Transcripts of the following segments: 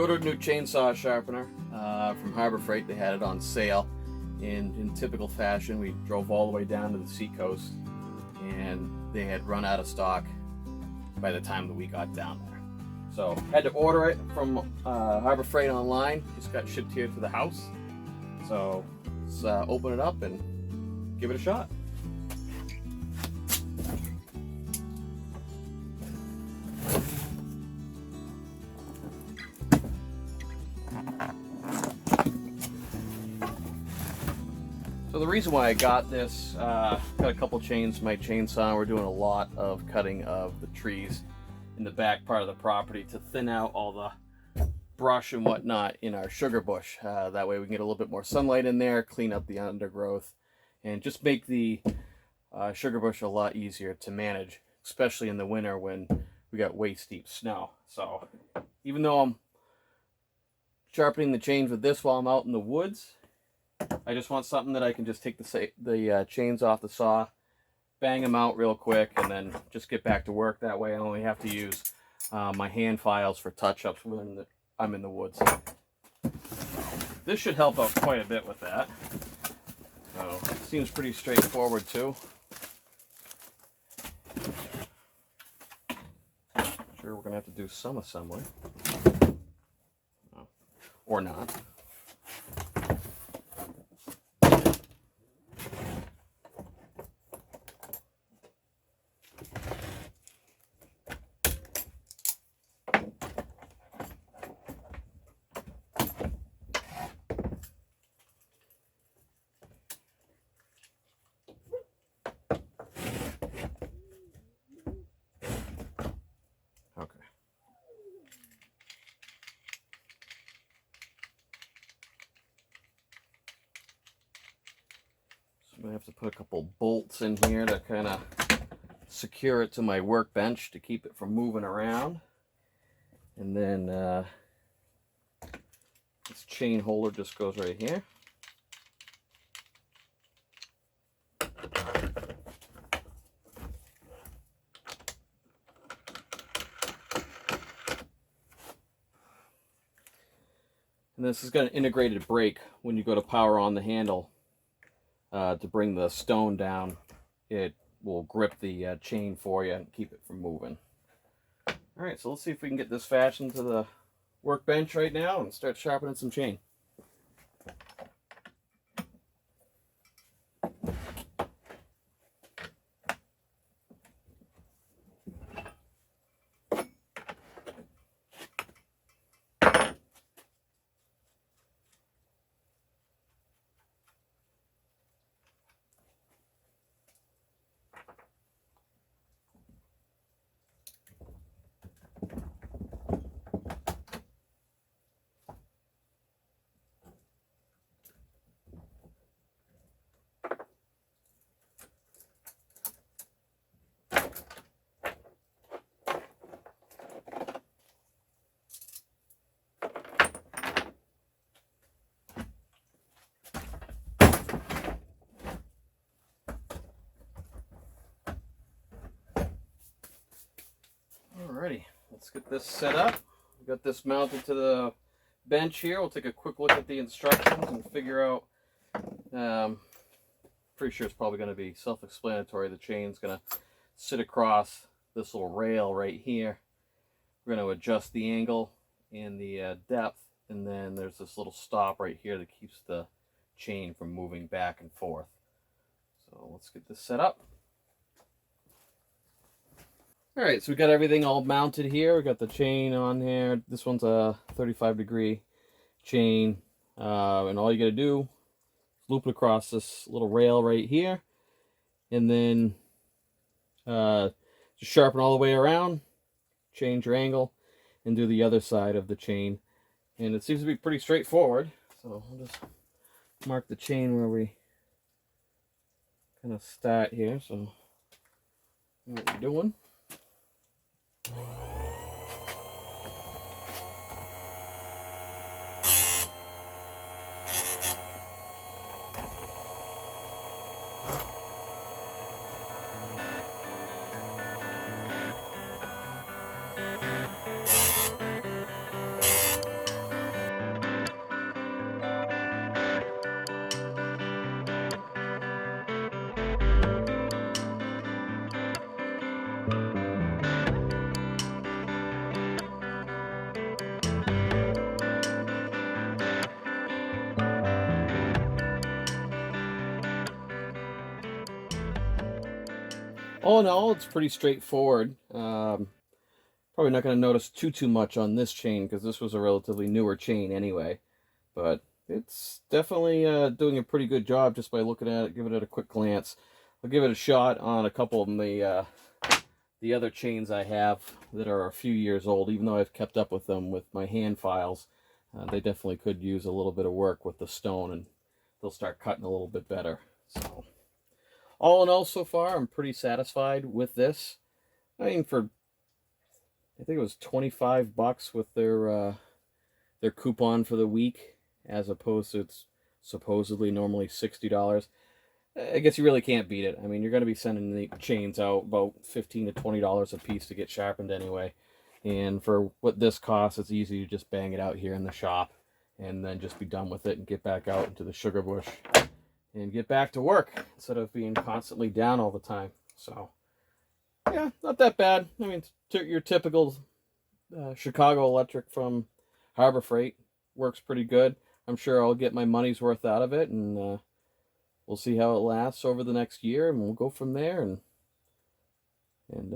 ordered a new chainsaw sharpener from Harbor Freight. They had it on sale, and in typical fashion we drove all the way down to the seacoast and they had run out of stock by the time that we got down there. So had to order it from Harbor Freight online. Just got shipped here to the house. So let's open it up and give it a shot. So the reason why I got this, got a couple chains in my chainsaw. We're doing a lot of cutting of the trees in the back part of the property to thin out all the brush and whatnot in our sugar bush. That way we can get a little bit more sunlight in there, clean up the undergrowth, and just make the sugar bush a lot easier to manage, especially in the winter when we got waist deep snow. So even though I'm sharpening the chains with this while I'm out in the woods, I just want something that I can just take the chains off the saw, bang them out real quick, and then just get back to work. That way I only have to use my hand files for touch-ups when I'm in the woods. This should help out quite a bit with that. So it seems pretty straightforward too. Sure, we're gonna have to do some assembly, or not. I'm going to have to put a couple bolts in here to kind of secure it to my workbench to keep it from moving around. And then this chain holder just goes right here. And this has got an integrated brake when you go to power on the handle. To bring the stone down, it will grip the chain for you and keep it from moving. Alright, so let's see if we can get this fastened to the workbench right now and start sharpening some chain. Alrighty, let's get this set up. We've got this mounted to the bench here. We'll take a quick look at the instructions and figure out, pretty sure it's probably going to be self-explanatory. The chain's going to sit across this little rail right here. We're going to adjust the angle and the depth, and then there's this little stop right here that keeps the chain from moving back and forth. So let's get this set up. Alright, so we got everything all mounted here. We got the chain on here. This one's a 35-degree chain. And all you got to do is loop it across this little rail right here. And then just sharpen all the way around, change your angle, and do the other side of the chain. And it seems to be pretty straightforward. So I'll just mark the chain where we kind of start here. So what we're doing. All in all, it's pretty straightforward. Probably not going to notice too much on this chain because this was a relatively newer chain anyway. But it's definitely doing a pretty good job just by looking at it, giving it a quick glance. I'll give it a shot on a couple of the other chains I have that are a few years old, even though I've kept up with them with my hand files. They definitely could use a little bit of work with the stone, and they'll start cutting a little bit better. So, all in all, so far, I'm pretty satisfied with this. I mean, I think it was 25 bucks with their coupon for the week, as opposed to it's supposedly normally $60. I guess you really can't beat it. I mean, you're going to be sending the chains out about $15 to $20 a piece to get sharpened anyway. And for what this costs, it's easy to just bang it out here in the shop and then just be done with it and get back out into the sugar bush and get back to work instead of being constantly down all the time. So, yeah, not that bad. I mean, your typical Chicago electric from Harbor Freight works pretty good. I'm sure I'll get my money's worth out of it, and we'll see how it lasts over the next year, and we'll go from there. And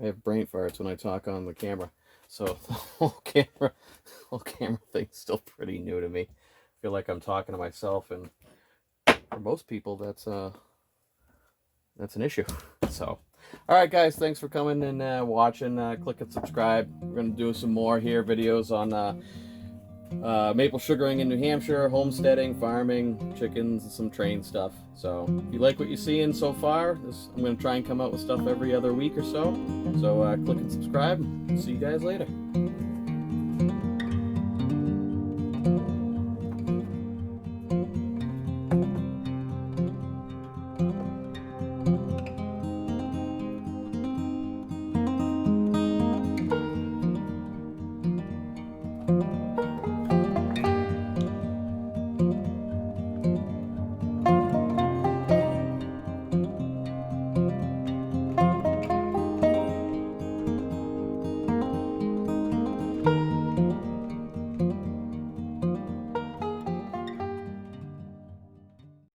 I have brain farts when I talk on the camera, so the whole camera thing's still pretty new to me. I feel like I'm talking to myself, and for most people, that's an issue. So, all right, guys, thanks for coming and watching. Click and subscribe. We're gonna do some more here videos on maple sugaring in New Hampshire, homesteading, farming, chickens, and some train stuff. So if you like what you're seeing so far, I'm going to try and come out with stuff every other week or so. So click and subscribe. See you guys later.